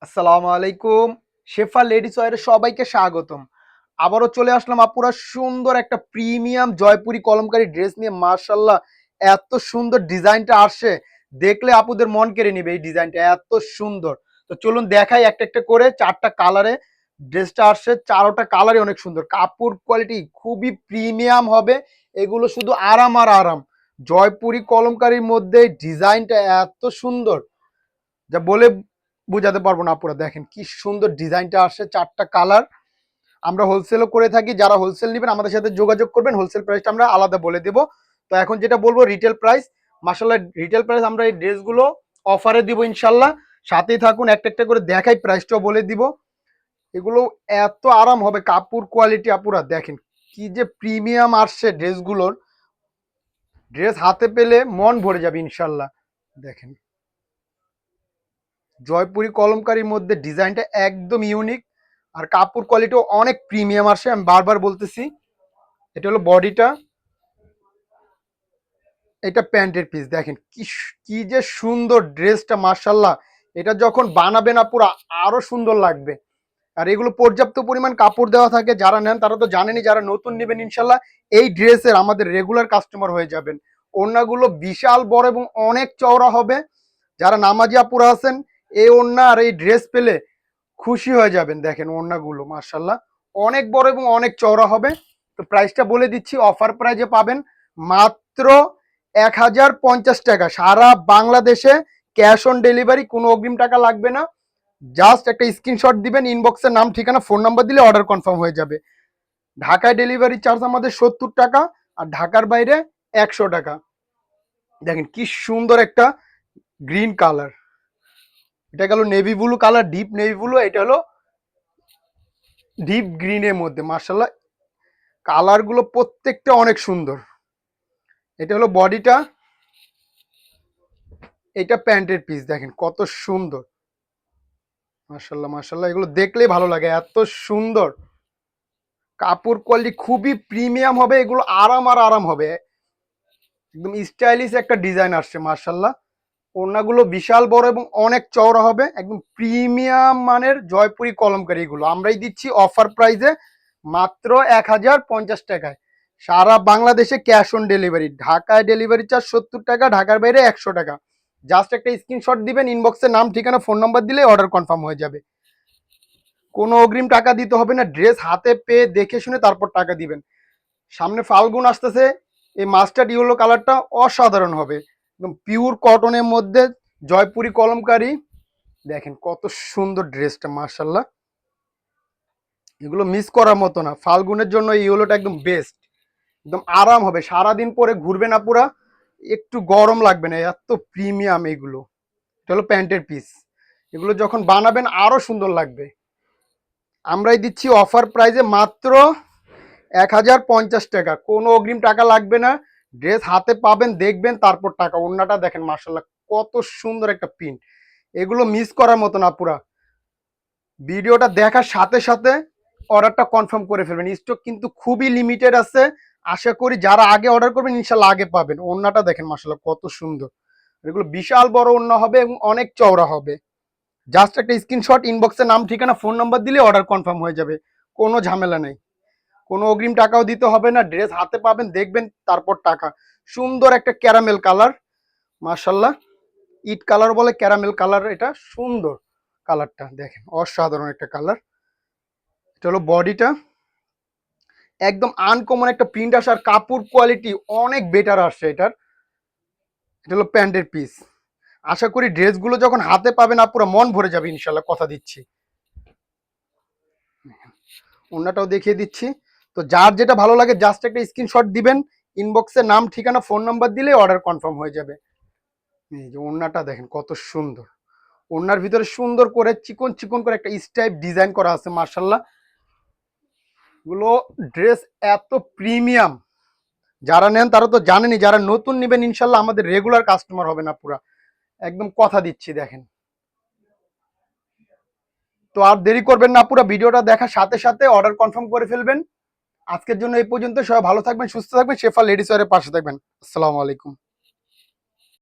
আসসালামু আলাইকুম। শেফা লেডিস ওয়্যারে সবাইকে স্বাগতম। আবারও চলে আসলাম আপুরা সুন্দর একটা প্রিমিয়াম জয়পুরি কলমকারী ড্রেস নিয়ে। মাশাআল্লাহ, এত সুন্দর ডিজাইনটা আসছে, দেখলে আপুদের মন কেড়ে নিবে। এই ডিজাইনটা এত সুন্দর। তো চলুন দেখাই একটা একটা করে। ৪টা কালারে ড্রেসটা আসছে, ৪টা কালারই অনেক সুন্দর। কাপড় কোয়ালিটি খুবই প্রিমিয়াম হবে। এগুলো শুধু আরাম আর আরাম। জয়পুরি কলমকারীর মধ্যে ডিজাইনটা এত সুন্দর যা বলে বুঝাতে পারবো না। আপুরা দেখেন কি সুন্দর ডিজাইনটা আসছে, 4টা কালার। আমরা হোলসেলও করে থাকি, যারা হোলসেল নেবেন আমাদের সাথে যোগাযোগ করবেন, হোলসেল প্রাইসটা আমরা আলাদা বলে দেব। তো এখন যেটা বলবো রিটেল প্রাইস। মাশাআল্লাহ, রিটেল প্রাইস আমরা এই ড্রেসগুলো অফারে দিব ইনশাল্লাহ। সাথেই থাকুন, একটা একটা করে দেখাই, প্রাইসটাও বলে দিব। এগুলো এত আরাম হবে, কাপড় কোয়ালিটি আপুরা দেখেন কি যে প্রিমিয়াম আসছে ড্রেসগুলোর। ড্রেস হাতে পেলে মন ভরে যাবে ইনশাল্লাহ। দেখেন জয়পুরি কলমকারীর মধ্যে ডিজাইনটা একদম ইউনিক, আর কাপড় কোয়ালিটিও অনেক প্রিমিয়াম আসে। আমি বারবার বলতেছি, এটা হলো বডিটা, এটা প্যান্টের পিস। দেখেন কি যে সুন্দর ড্রেসটা, মার্শাল্লাহ। এটা যখন বানাবে না পুরো আরো সুন্দর লাগবে। আর এগুলো পর্যাপ্ত পরিমাণ কাপড় দেওয়া থাকে, যারা নেন তারা তো জানেনই, যারা নতুন নেবেন ইনশাল্লাহ এই ড্রেসের আমাদের রেগুলার কাস্টমার হয়ে যাবেন। ওড়নাগুলো বিশাল বড় এবং অনেক চওড়া হবে। যারা নামাজি আপুরা আছেন, এই ওড়না আর এই ড্রেস পেলে খুশি হয়ে যাবেন। দেখেন ওড়নাগুলো মাশাল্লাহ অনেক বড় এবং অনেক চওড়া হবে। তো প্রাইসটা বলে দিচ্ছি, অফার প্রাইজে পাবেন মাত্র 1050 টাকা। সারা বাংলাদেশে ক্যাশ অন ডেলিভারি, কোনো অগ্রিম টাকা লাগবে না। জাস্ট একটা স্ক্রিনশট দিবেন, ইনবক্সের নাম ঠিকানা ফোন নাম্বার দিলে অর্ডার কনফার্ম হয়ে যাবে। ঢাকায় ডেলিভারি চার্জ আমাদের 70 টাকা, আর ঢাকার বাইরে 100 টাকা। দেখেন কি সুন্দর একটা গ্রিন কালার, এটা গেল navy blue colour, deep navy blue. এটা হলো ডিপ গ্রিনের মধ্যে। মার্শাল্লাহ, কালার গুলো প্রত্যেকটা অনেক সুন্দর। এটা হলো বডিটা, এটা প্যান্টের পিস। দেখেন কত সুন্দর, মার্শাল্লাহ মার্শাল্লাহ। এগুলো দেখলেই ভালো লাগে, এত সুন্দর। কাপড় কোয়ালিটি খুবই প্রিমিয়াম হবে, এগুলো আরাম আর আরাম হবে। একদম স্টাইলিশ একটা ডিজাইন আসছে মার্শাল্লাহ। ওড়নাগুলো বিশাল বড় এবং অনেক চওড়া হবে, একদম প্রিমিয়াম মানের জয়পুরি কলমকারী। এগুলো আমরাই দিচ্ছি অফার প্রাইসে মাত্র 1050 টাকায়। সারা বাংলাদেশে ক্যাশ অন ডেলিভারি। ঢাকায় ডেলিভারি চার্জ 70 টাকা, ঢাকার বাইরে 100 টাকা। জাস্ট একটা স্ক্রিনশট দিবেন, ইনবক্সে নাম ঠিকানা ফোন নাম্বার দিলে অর্ডার কনফার্ম হয়ে যাবে। কোনো অগ্রিম টাকা দিতে হবে না, ড্রেস হাতে পেয়ে দেখে শুনে তারপর টাকা দিবেন। সামনে ফাল্গুন আসতেছে, এই মাস্টার্ড ইয়েলো কালারটা অসাধারণ হবে, একদম পিওর কটনের মধ্যে জয়পুরি কলমকারী। দেখেন কত সুন্দর ড্রেসটা, মার্শাল্লাহ। এগুলো মিস করার মতো না। ফাল্গুনের জন্য এই ইয়েলোটা একদম বেস্ট, একদম আরাম হবে, সারাদিন পরে ঘুরবে না পুরা, একটু গরম লাগবে না, এত প্রিমিয়াম এগুলো। এটা হলো প্যান্টের পিস। এগুলো যখন বানাবেন আরো সুন্দর লাগবে। আমরাই দিচ্ছি অফার প্রাইজে মাত্র 1050 টাকা, কোনো অগ্রিম টাকা লাগবে না। ড্রেস হাতে পাবেন, দেখবেন, তারপর টাকা। ওড়নাটা দেখেন মার্শাল্লাহ কত সুন্দর একটা প্রিন্ট। এগুলো মিস করার মতো না পুরা। ভিডিওটা দেখার সাথে সাথে অর্ডারটা কনফার্ম করে ফেলবেন, স্টক কিন্তু খুবই লিমিটেড আছে। আশা করি যারা আগে অর্ডার করবেন ইনশাল্লাহ আগে পাবেন। ওড়নাটা দেখেন মার্শাল্লাহ কত সুন্দর। এগুলো বিশাল বড় ওড়না হবে এবং অনেক চওড়া হবে। জাস্ট একটা স্ক্রিনশট, ইনবক্সে নাম ঠিকানা ফোন নাম্বার দিলে অর্ডার কনফার্ম হয়ে যাবে, কোনো ঝামেলা নেই। কোনো অগ্রিম টাকাও দিতে হবে না, ড্রেস হাতে পাবেন, দেখবেন, তারপর টাকা। সুন্দর একটা ক্যারামেল কালার, মার্শাল্লাহ। ইট কালার বলে, ক্যারামেল কালার। এটা সুন্দর কালারটা, দেখেন অসাধারণ একটা কালার। এটা হলো বডিটা, একদম আনকমন একটা প্রিন্ট আসে, আর কাপড় কোয়ালিটি অনেক বেটার আসছে এটার। এটা হলো প্যান্টের পিস। আশা করি ড্রেসগুলো যখন হাতে পাবেন পুরো মন ভরে যাবে ইনশাল্লাহ, কথা দিচ্ছি। অন্যটাও দেখিয়ে দিচ্ছি। তো যার যেটা ভালো লাগে জাস্ট একটা স্ক্রিনশট দিবেন, ইনবক্সে নাম ঠিকানা ফোন নাম্বার দিলে অর্ডার কনফার্ম হয়ে যাবে। এই যে ওড়নাটা দেখেন কত সুন্দর। ওড়নার ভিতরে সুন্দর করে চিকন চিকন করে একটা স্টাইপ ডিজাইন করা আছে, মার্শাল্লাহ। গুলো ড্রেস এত প্রিমিয়াম, যারা নেন তারা তো জানেনই, যারা নতুন নেবেন ইনশাল্লাহ আমাদের রেগুলার কাস্টমার হবে না পুরা, একদম কথা দিচ্ছি। দেখেন, তো আর দেরি করবেন না, পুরো ভিডিওটা দেখার সাথে সাথে অর্ডার কনফার্ম করে ফেলবেন। আজকের জন্য এই পর্যন্ত। সবাই ভালো থাকবেন, সুস্থ থাকবেন, শেফা লেডিস ওয়্যারের পাশে থাকবেন। আসসালামু আলাইকুম।